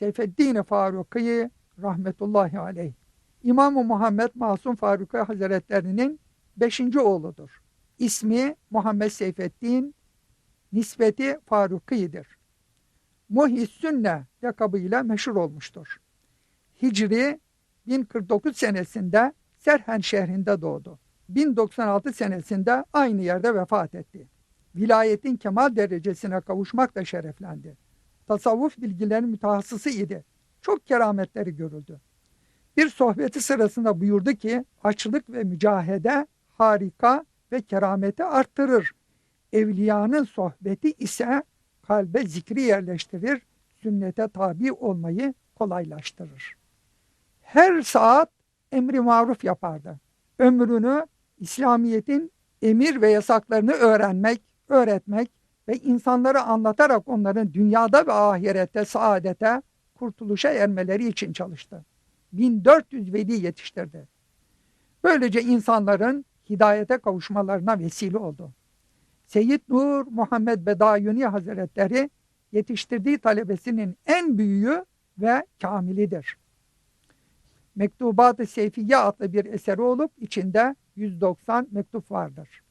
Seyfeddîn Fârûkî rahmetullahi aleyh. İmam-ı Muhammed Masum Fârûkî Hazretlerinin 5. oğludur. İsmi Muhammed Seyfeddîn, nispeti Fârûkî'dir. Muhis-Sünne lakabıyla meşhur olmuştur. Hicri 1049 senesinde Serhen şehrinde doğdu. 1096 senesinde aynı yerde vefat etti. Vilayetin kemal derecesine kavuşmakla şereflendi. Tasavvuf bilgilerinin mütehassısı idi. Çok kerametleri görüldü. Bir sohbeti sırasında buyurdu ki, açlık ve mücahede harika ve kerameti arttırır. Evliyanın sohbeti ise kalbe zikri yerleştirir, sünnete tabi olmayı kolaylaştırır. Her saat emri maruf yapardı. Ömrünü İslamiyet'in emir ve yasaklarını öğretmek ve insanlara anlatarak onların dünyada ve ahirette saadete, kurtuluşa ermeleri için çalıştı. 1400 veli yetiştirdi. Böylece insanların hidayete kavuşmalarına vesile oldu. Seyyid Nur Muhammed Bedayuni Hazretleri yetiştirdiği talebesinin en büyüğü ve kamilidir. Mektubat-ı Seyfiyye adlı bir eseri olup içinde 190 mektup vardır.